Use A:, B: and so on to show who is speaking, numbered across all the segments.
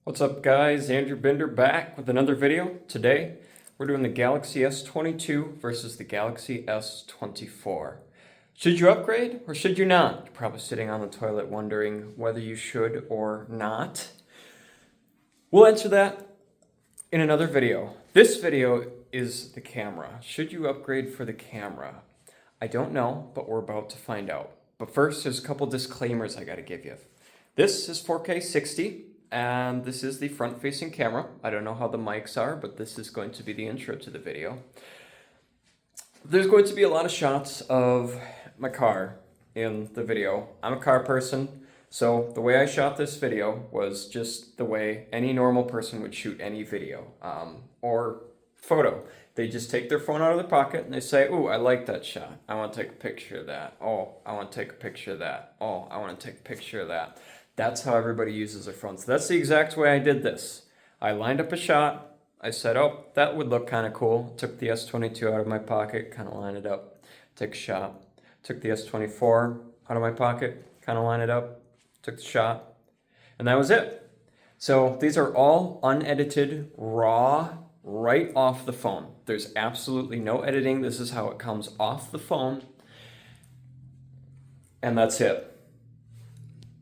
A: What's up guys, Andrew Binder back with another video. Today we're doing the Galaxy S22 versus the Galaxy S24. Should you upgrade or should you not? You're probably sitting on the toilet wondering whether you should or not. We'll answer that in another video. This video is the camera. Should you upgrade for the camera? I don't know, but we're about to find out. But first, there's a couple disclaimers I gotta give you. This is 4K 60. And this is the front-facing camera. I don't know how the mics are, but this is going to be the intro to the video. There's going to be a lot of shots of my car in the video. I'm a car person, so the way I shot this video was just the way any normal person would shoot any video or photo. They just take their phone out of their pocket and they say, "Ooh, I like that shot. I want to take a picture of that. Oh, I want to take a picture of that. Oh, I want to take a picture of that." That's how everybody uses their phones. That's the exact way I did this. I lined up a shot. I said, oh, that would look kind of cool. Took the S22 out of my pocket, kind of lined it up. Took a shot. Took the S24 out of my pocket, kind of lined it up. Took the shot. And that was it. So these are all unedited, raw, right off the phone. There's absolutely no editing. This is how it comes off the phone. And that's it.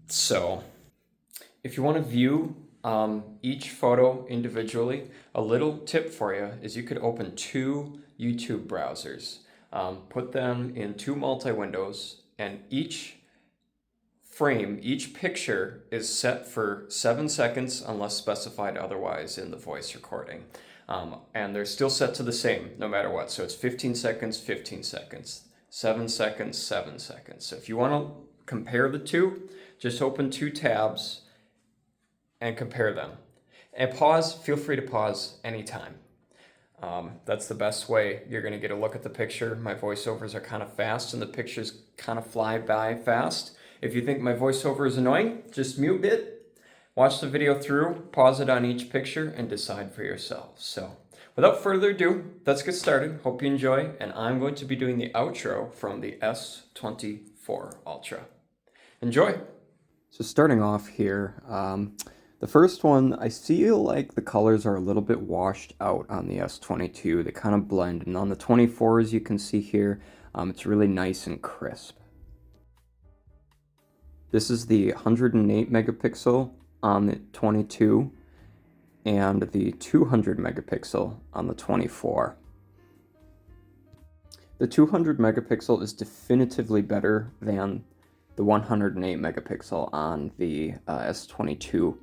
A: So, if you want to view each photo individually, a little tip for you is you could open two YouTube browsers, put them in two multi-windows, and each frame, each picture is set for 7 seconds unless specified otherwise in the voice recording. And they're still set to the same no matter what. So it's 15 seconds, 15 seconds, 7 seconds, 7 seconds. So if you want to compare the two, just open two tabs and compare them. And pause, feel free to pause anytime. That's the best way you're gonna get a look at the picture. My voiceovers are kind of fast and the pictures kind of fly by fast. If you think my voiceover is annoying, just mute it, watch the video through, pause it on each picture, and decide for yourselves. So, without further ado, let's get started. Hope you enjoy, and I'm going to be doing the outro from the S24 Ultra. Enjoy! So starting off here, the first one, I feel like the colors are a little bit washed out on the S22. They kind of blend, and on the 24, as you can see here, it's really nice and crisp. This is the 108 megapixel on the 22 and the 200 megapixel on the 24. The 200 megapixel is definitively better than the 108 megapixel on the S22.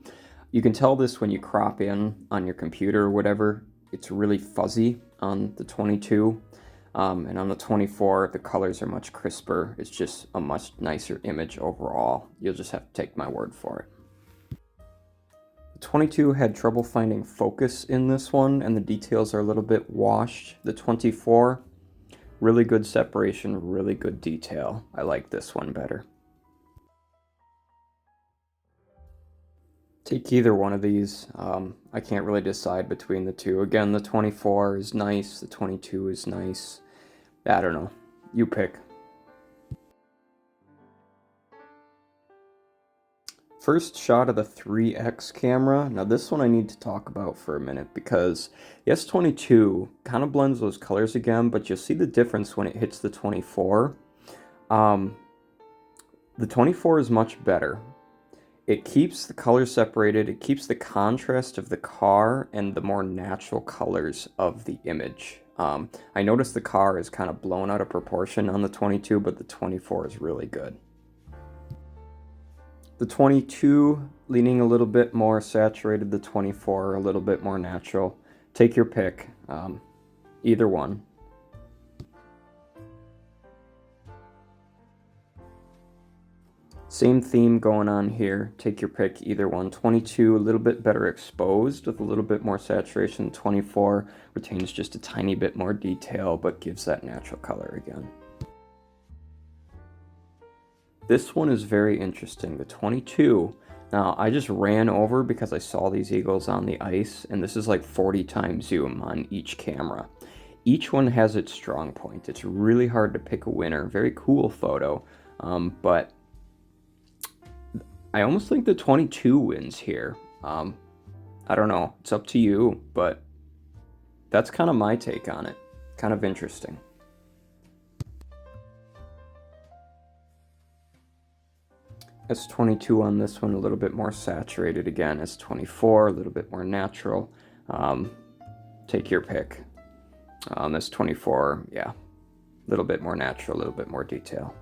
A: You can tell this when you crop in on your computer or whatever. It's really fuzzy on the 22, and on the 24 the colors are much crisper. It's just a much nicer image overall. You'll just have to take my word for it. The 22 had trouble finding focus in this one, and the details are a little bit washed. The 24, really good separation, really good detail. I like this one better. Take either one of these. I can't really decide between the two. Again, the 24 is nice, the 22 is nice. I don't know. You pick. First shot of the 3x camera. Now this one I need to talk about for a minute because the S22 kind of blends those colors again, but you'll see the difference when it hits the 24. The 24 is much better. It keeps the colors separated, it keeps the contrast of the car and the more natural colors of the image. I noticed the car is kind of blown out of proportion on the 22, but the 24 is really good. The 22 leaning a little bit more saturated, the 24 a little bit more natural. Take your pick, either one. Same theme going on here. Take your pick, either one. 22, a little bit better exposed with a little bit more saturation. 24 retains just a tiny bit more detail, but gives that natural color again. This one is very interesting. The 22, now I just ran over because I saw these eagles on the ice, and this is like 40 times zoom on each camera. Each one has its strong point. It's really hard to pick a winner. Very cool photo, but I almost think the 22 wins here. I don't know, it's up to you, but that's kind of my take on it. Kind of interesting. S22 on this one, a little bit more saturated again. S24, a little bit more natural. Take your pick. S24, yeah, a little bit more natural, a little bit more detail.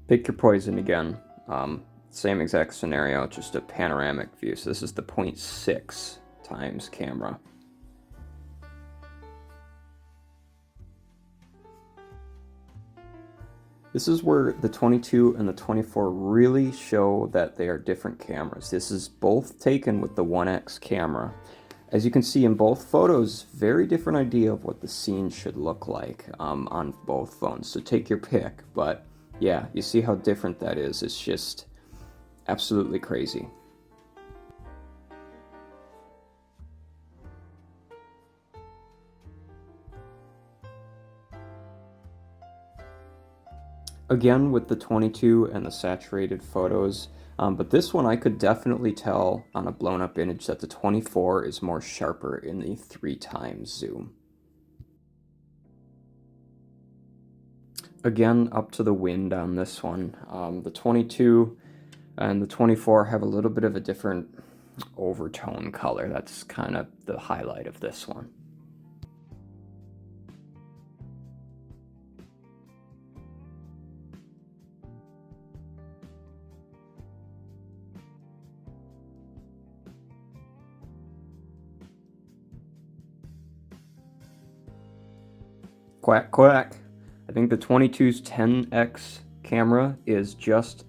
A: Pick your poison again. Same exact scenario, just a panoramic view. So this is the 0.6 times camera. This is where the 22 and the 24 really show that they are different cameras. This is both taken with the 1X camera. As you can see in both photos, very different idea of what the scene should look like on both phones. So take your pick, but yeah, you see how different that is. It's just absolutely crazy. Again with the 22 and the saturated photos, but this one I could definitely tell on a blown up image that the 24 is more sharper in the 3x zoom. Again, up to the wind on this one. The 22 and the 24 have a little bit of a different overtone color. That's kind of the highlight of this one. Quack, quack. I think the 22's 10x camera is just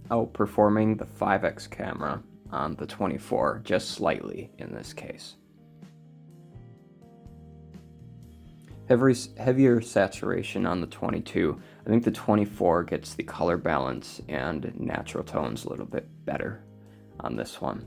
A: outperforming the 5x camera on the 24, just slightly in this case. Heavier saturation on the 22. I think the 24 gets the color balance and natural tones a little bit better on this one.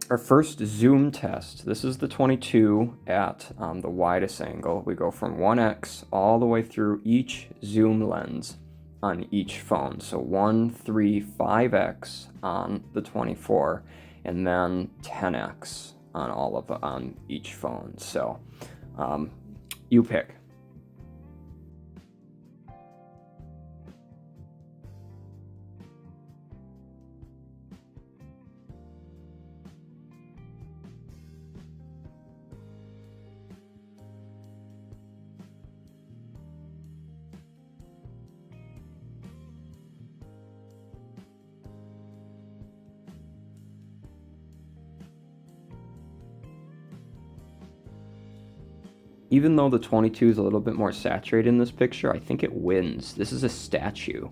A: Our first zoom test, this is the 22 at the widest angle. We go from 1x all the way through each zoom lens on each phone. So 1, 3, 5x on the 24, and then 10x on each phone. So you pick. Even though the 22 is a little bit more saturated in this picture, I think it wins. This is a statue.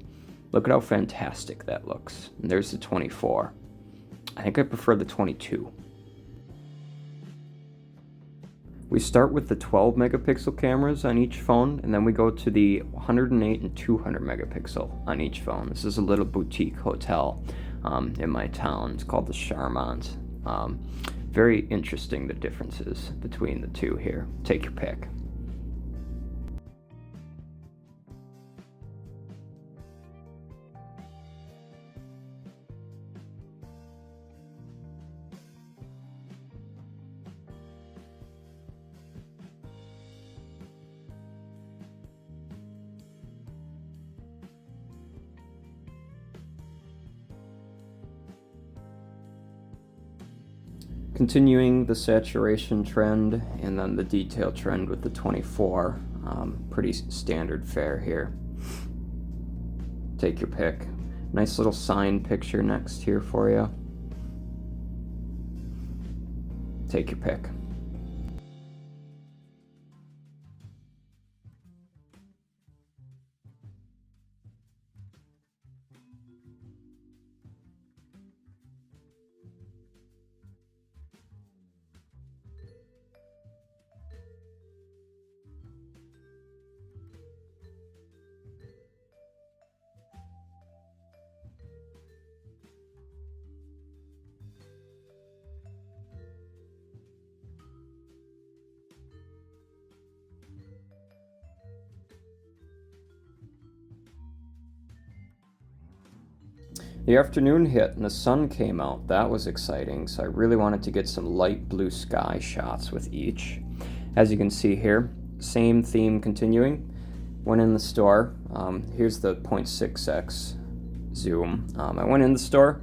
A: Look at how fantastic that looks. And there's the 24. I think I prefer the 22. We start with the 12 megapixel cameras on each phone, and then we go to the 108 and 200 megapixel on each phone. This is a little boutique hotel in my town. It's called the Charmant. Very interesting, the differences between the two here. Take your pick. Continuing the saturation trend and then the detail trend with the 24. Pretty standard fare here. Take your pick. Nice little sign picture next here for you. Take your pick. The afternoon hit and the sun came out. That was exciting, so I really wanted to get some light blue sky shots with each. As you can see here, same theme continuing. Went in the store. Here's the 0.6x zoom. I went in the store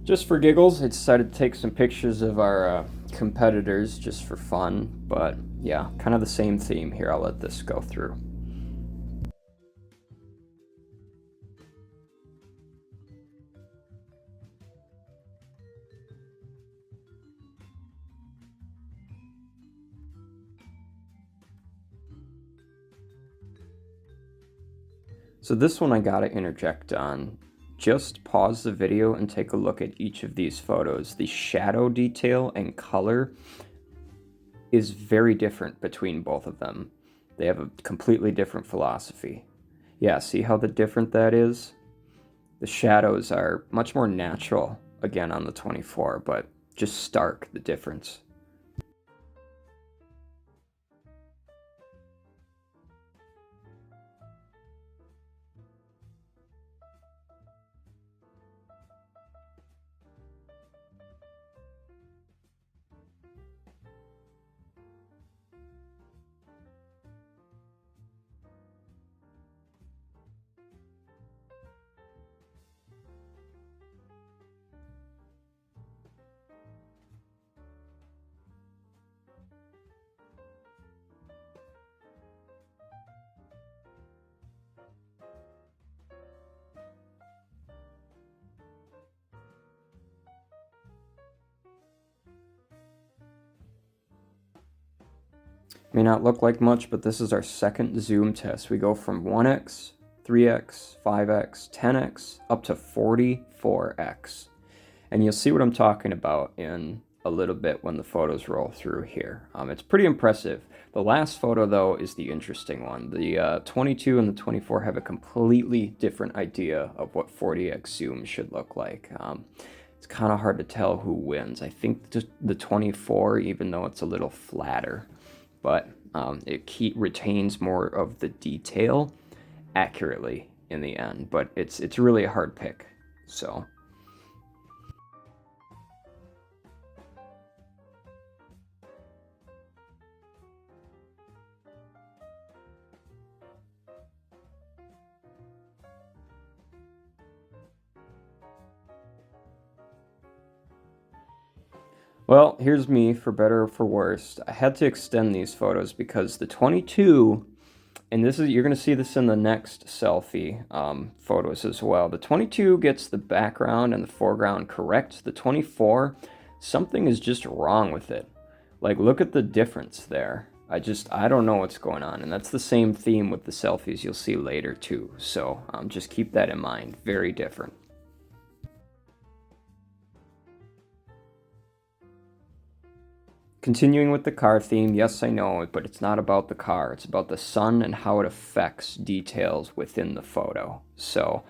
A: just for giggles. I decided to take some pictures of our competitors just for fun, but yeah, kind of the same theme here. I'll let this go through. So this one I gotta interject on. Just pause the video and take a look at each of these photos. The shadow detail and color is very different between both of them. They have a completely different philosophy. Yeah, see how different that is? The shadows are much more natural, again, on the 24, but just stark, the difference. May not look like much, but this is our second zoom test. We go from 1x, 3x, 5x, 10x, up to 44x. And you'll see what I'm talking about in a little bit when the photos roll through here. It's pretty impressive. The last photo, though, is the interesting one. The 22 and the 24 have a completely different idea of what 40x zoom should look like. It's kind of hard to tell who wins. I think the 24, even though it's a little flatter, but it retains more of the detail accurately in the end. But it's really a hard pick. So. Well, here's me, for better or for worse. I had to extend these photos because the 22, and you're going to see this in the next selfie photos as well. The 22 gets the background and the foreground correct. The 24, something is just wrong with it. Like, look at the difference there. I don't know what's going on. And that's the same theme with the selfies you'll see later too. So just keep that in mind. Very different. Continuing with the car theme, yes, I know, but it's not about the car. It's about the sun and how it affects details within the photo. So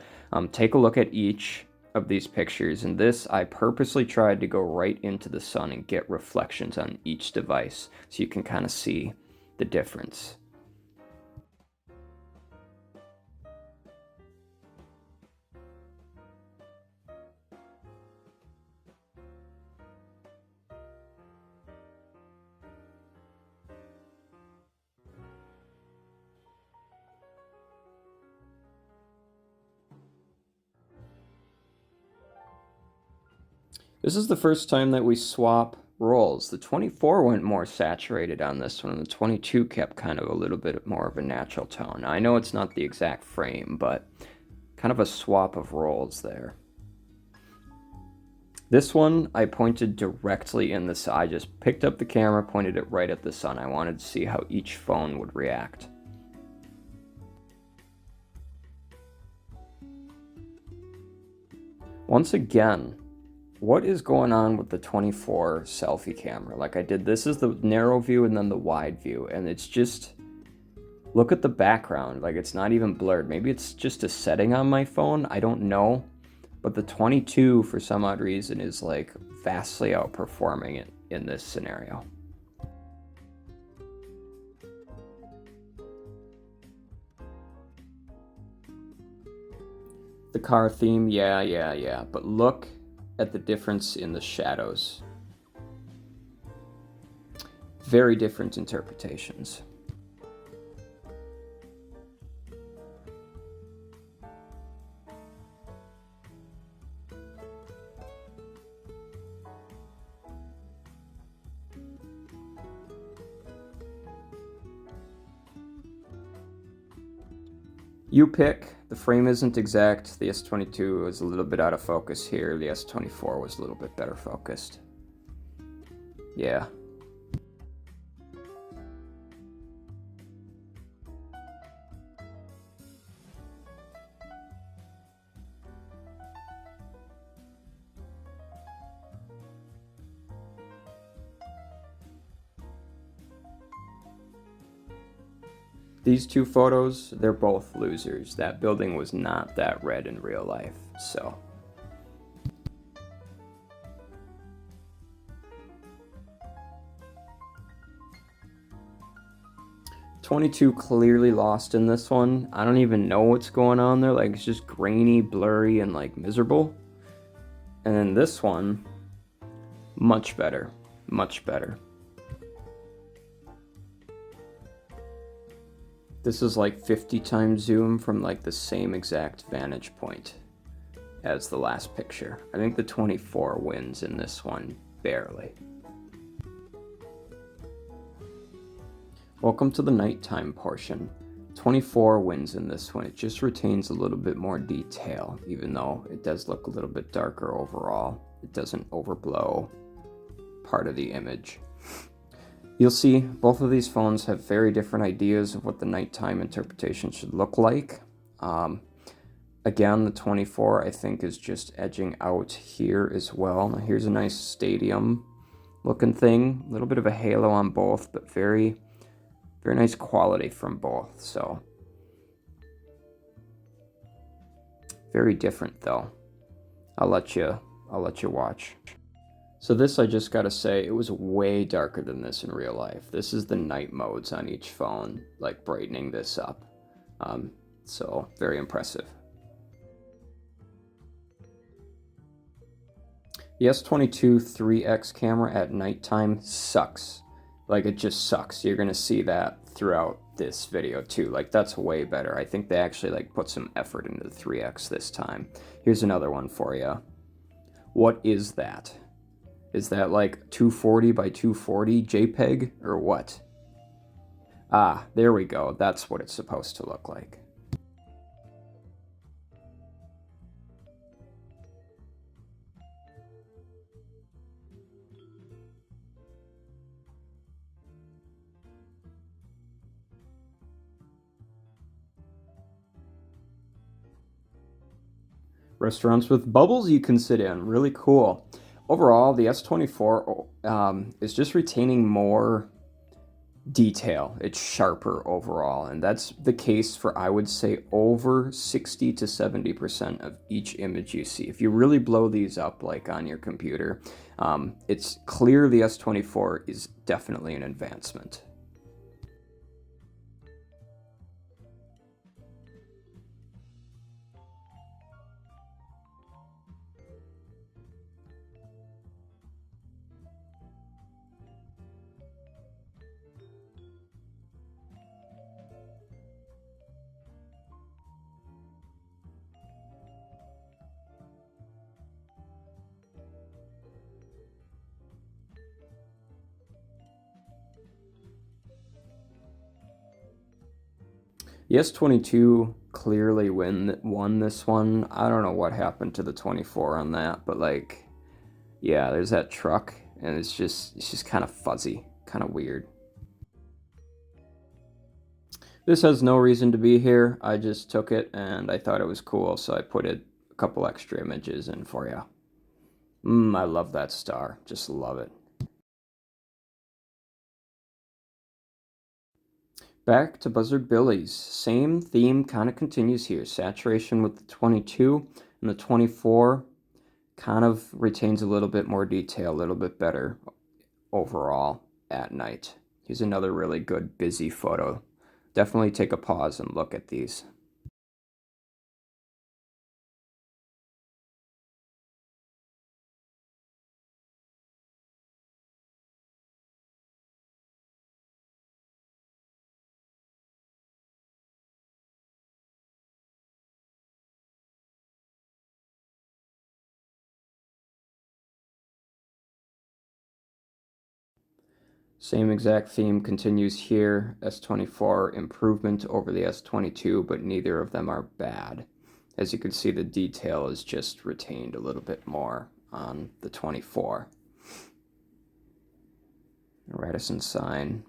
A: take a look at each of these pictures. And this, I purposely tried to go right into the sun and get reflections on each device so you can kind of see the difference. This is the first time that we swap roles. The 24 went more saturated on this one, and the 22 kept kind of a little bit more of a natural tone. Now, I know it's not the exact frame, but kind of a swap of roles there. This one, I pointed directly in the sun. I just picked up the camera, pointed it right at the sun. I wanted to see how each phone would react. Once again, what is going on with the 24 selfie camera? Like I did, this is the narrow view and then the wide view, and it's just, look at the background. Like it's not even blurred. Maybe it's just a setting on my phone. I don't know. But the 22, for some odd reason, is like vastly outperforming it in this scenario. The car theme, yeah. But look at the difference in the shadows. Very different interpretations. You pick. The frame isn't exact. The S22 is a little bit out of focus here. The S24 was a little bit better focused. Yeah. These two photos, they're both losers. That building was not that red in real life, so. '22 clearly lost in this one. I don't even know what's going on there. Like, it's just grainy, blurry, and like miserable. And then this one, much better. Much better. This is like 50 times zoom from like the same exact vantage point as the last picture. I think the 24 wins in this one, barely. Welcome to the nighttime portion. 24 wins in this one. It just retains a little bit more detail, even though it does look a little bit darker overall. It doesn't overblow part of the image. You'll see both of these phones have very different ideas of what the nighttime interpretation should look like. Again, the 24 I think is just edging out here as well. Now here's a nice stadium looking thing. A little bit of a halo on both, but very nice quality from both. So very different though. I'll let you watch. So this, I just gotta say, it was way darker than this in real life. This is the night modes on each phone, like brightening this up. So very impressive. The S22 3X camera at nighttime sucks. Like, it just sucks. You're gonna see that throughout this video too. Like, that's way better. I think they actually like put some effort into the 3X this time. Here's another one for you. What is that? Is that like 240 by 240 JPEG or what? Ah, there we go. That's what it's supposed to look like. Restaurants with bubbles you can sit in. Really cool. Overall, the S24 is just retaining more detail. It's sharper overall, and that's the case for, I would say, over 60 to 70% of each image you see. If you really blow these up like on your computer, it's clear the S24 is definitely an advancement. The S22 clearly won this one. I don't know what happened to the 24 on that, but like, yeah, there's that truck, and it's just kind of fuzzy, kind of weird. This has no reason to be here. I just took it and I thought it was cool, so I put a couple extra images in for you. I love that star. Just love it. Back to Buzzard Billy's. Same theme kind of continues here. Saturation with the 22 and the 24 kind of retains a little bit more detail, a little bit better overall at night. Here's another really good busy photo. Definitely take a pause and look at these. Same exact theme continues here. S24 improvement over the S22, but neither of them are bad. As you can see, the detail is just retained a little bit more on the 24. Radisson sign.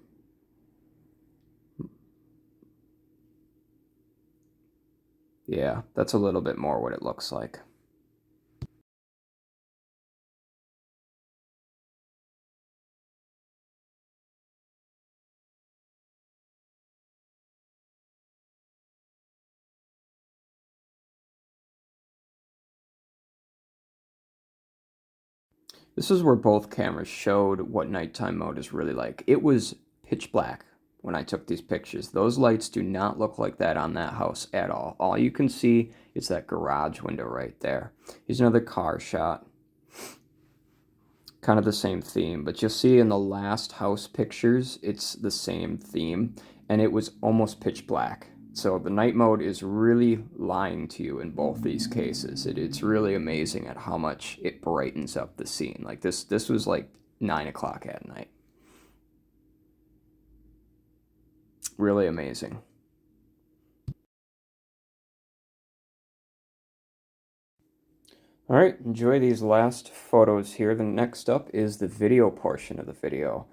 A: Yeah, that's a little bit more what it looks like. This is where both cameras showed what nighttime mode is really like. It was pitch black when I took these pictures. Those lights do not look like that on that house at all. All you can see is that garage window right there. Here's another car shot. Kind of the same theme, but you'll see in the last house pictures, it's the same theme, and it was almost pitch black. So the night mode is really lying to you in both these cases. It's really amazing at how much it brightens up the scene. Like this was like 9 o'clock at night. Really amazing. All right, enjoy these last photos here. The next up is the video portion of the video.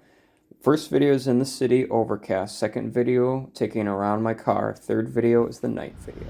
A: First video is in the city, overcast. Second video, taking around my car. Third video is the night video.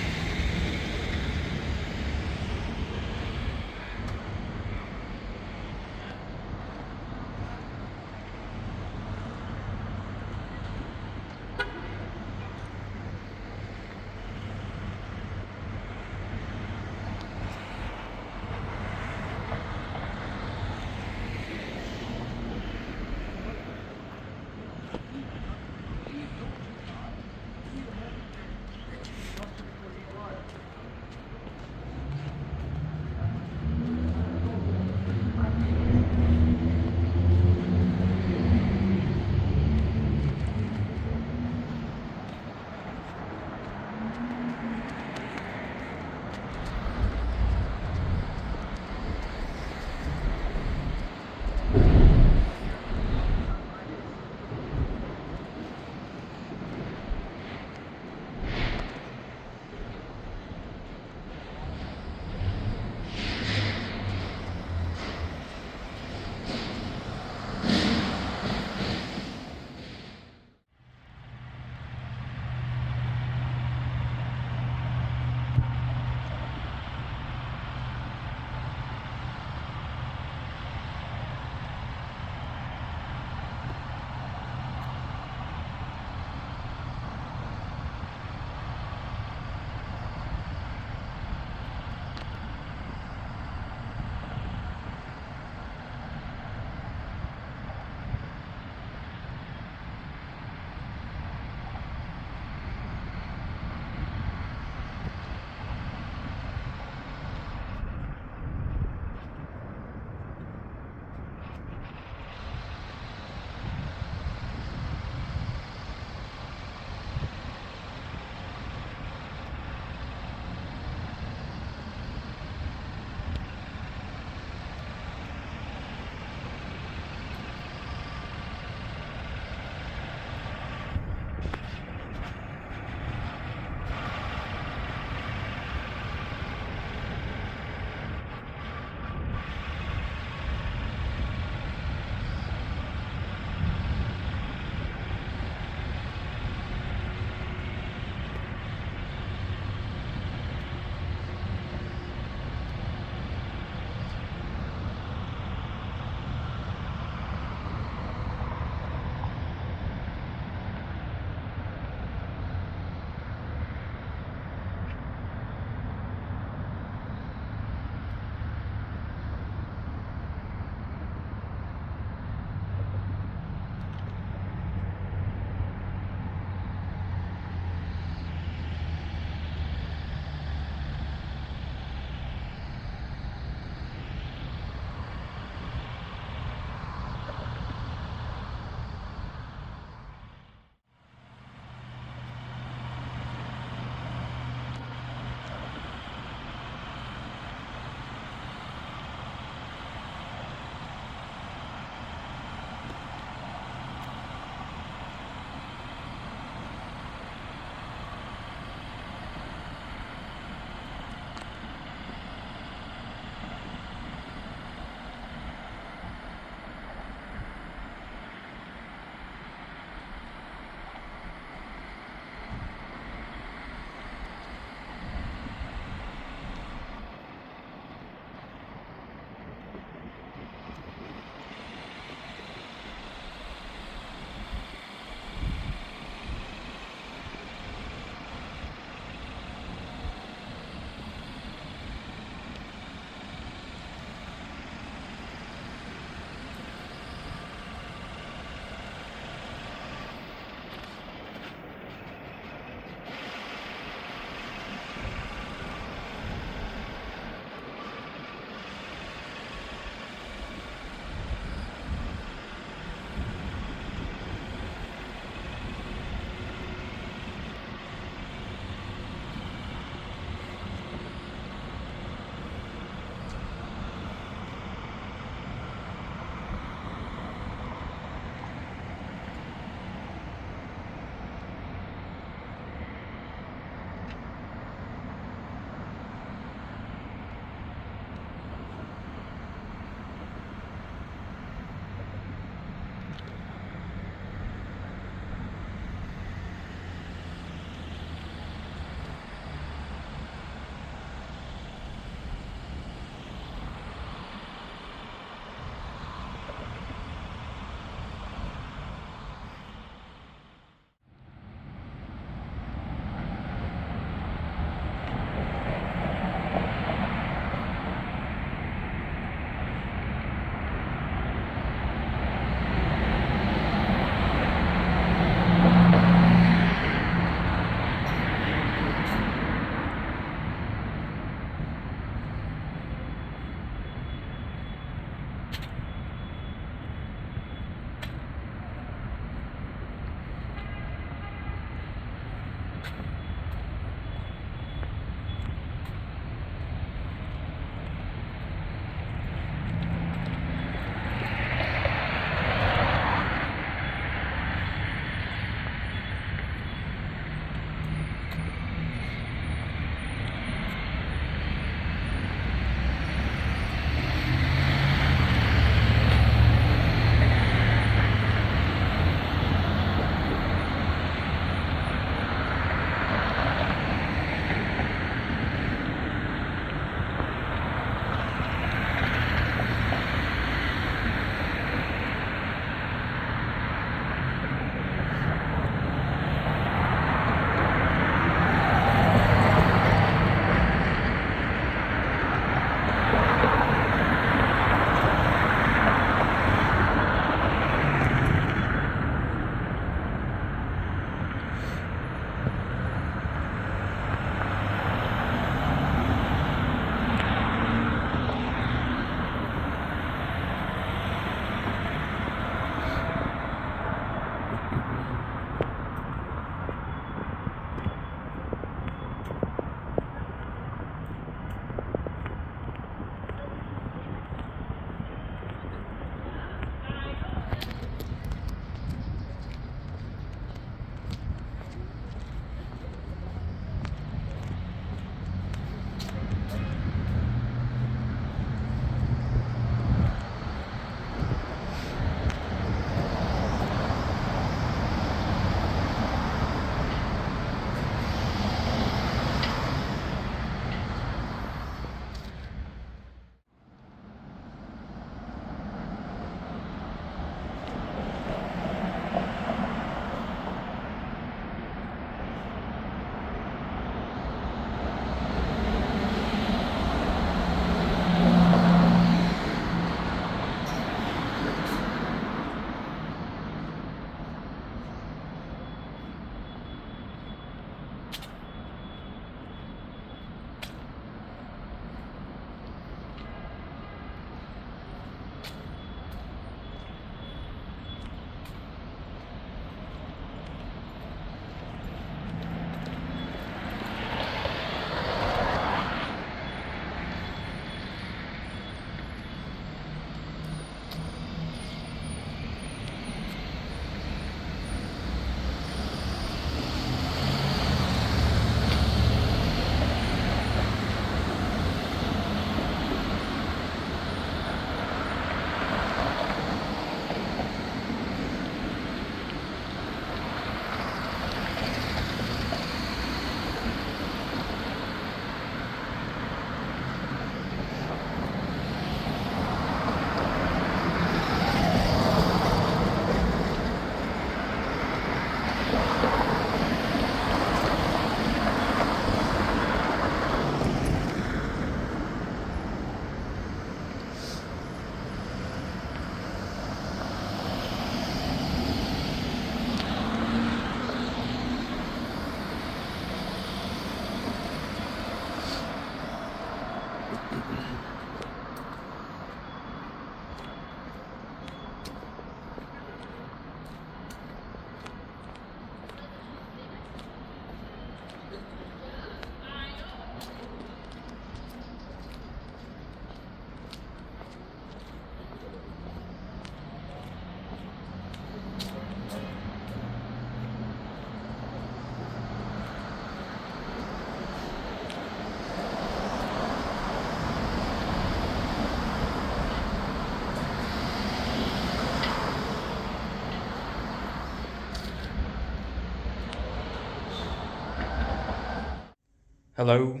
A: Hello,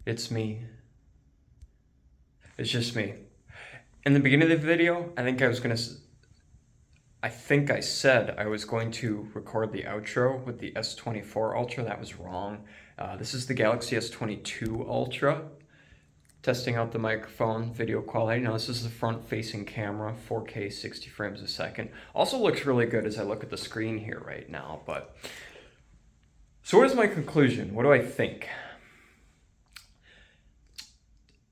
A: it's me. It's just me. In the beginning of the video, I think I said I was going to record the outro with the S24 Ultra. That was wrong. This is the Galaxy S22 Ultra. Testing out the microphone, video quality. Now this is the front-facing camera, 4K, 60 frames a second. Also looks really good as I look at the screen here right now. But so what is my conclusion? What do I think?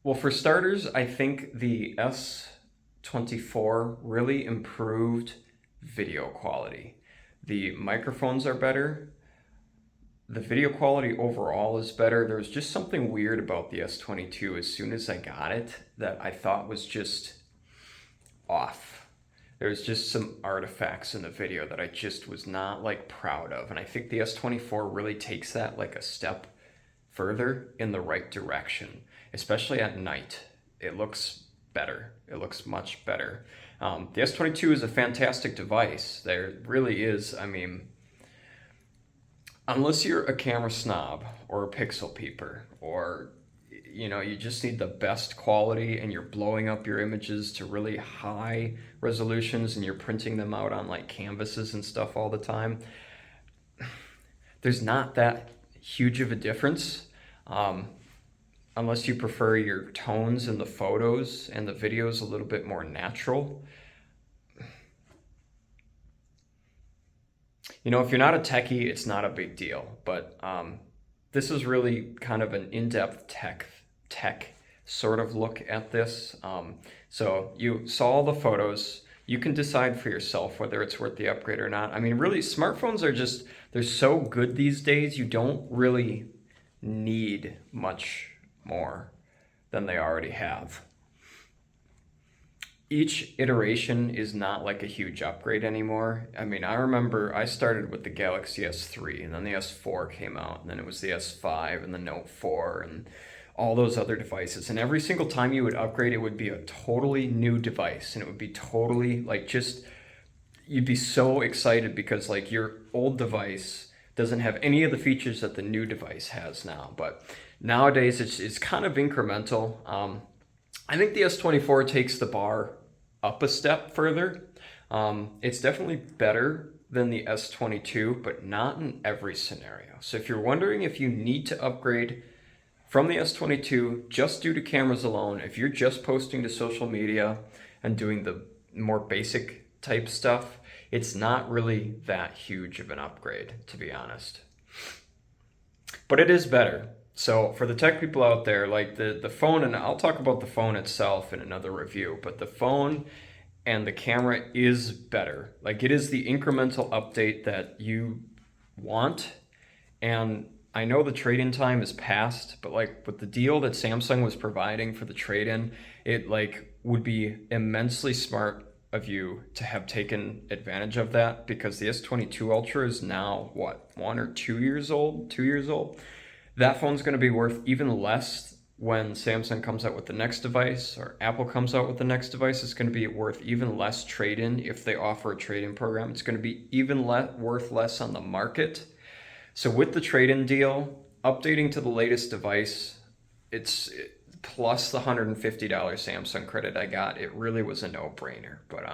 A: Well, for starters, I think the S24 really improved video quality. The microphones are better. The video quality overall is better. There was just something weird about the S22 as soon as I got it that I thought was just off. There's just some artifacts in the video that I just was not proud of. And I think the S24 really takes that a step further in the right direction, especially at night. It looks better. It looks much better. The S22 is a fantastic device. There really is. I mean, unless you're a camera snob or a pixel peeper, or you just need the best quality and you're blowing up your images to really high resolutions and you're printing them out on canvases and stuff all the time, there's not that huge of a difference. Unless you prefer your tones in the photos and the videos a little bit more natural. If you're not a techie, it's not a big deal, but this is really kind of an in-depth tech sort of look at this. So you saw all the photos. You can decide for yourself whether it's worth the upgrade or not. I mean, really, smartphones are they're so good these days, you don't really need much more than they already have. Each iteration is not a huge upgrade anymore. I mean, I remember I started with the Galaxy S3, and then the S4 came out, and then it was the S5 and the Note 4 and all those other devices. And every single time you would upgrade, it would be a totally new device, and it would be totally you'd be so excited because your old device doesn't have any of the features that the new device has now. But nowadays it's kind of incremental. I think the S24 takes the bar up a step further. It's definitely better than the S22, but not in every scenario. So if you're wondering if you need to upgrade from the S22 just due to cameras alone, if you're just posting to social media and doing the more basic type stuff, it's not really that huge of an upgrade, to be honest. But it is better. So for the tech people out there, the phone, and I'll talk about the phone itself in another review, but the phone and the camera is better. It is the incremental update that you want. And I know the trade-in time is past, but with the deal that Samsung was providing for the trade-in, it would be immensely smart of you to have taken advantage of that, because the S22 Ultra is now, what, 1 or 2 years old? 2 years old? That phone's going to be worth even less when Samsung comes out with the next device, or Apple comes out with the next device. It's going to be worth even less trade-in if they offer a trade-in program. It's going to be even worth less on the market. So with the trade-in deal, updating to the latest device, it's plus the $150 Samsung credit I got. It really was a no-brainer. But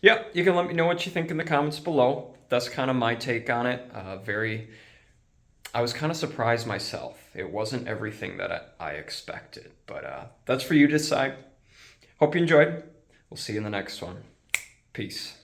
A: yeah, you can let me know what you think in the comments below. That's kind of my take on it. I was kind of surprised myself. It wasn't everything that I expected, but that's for you to decide. Hope you enjoyed. We'll see you in the next one. Peace.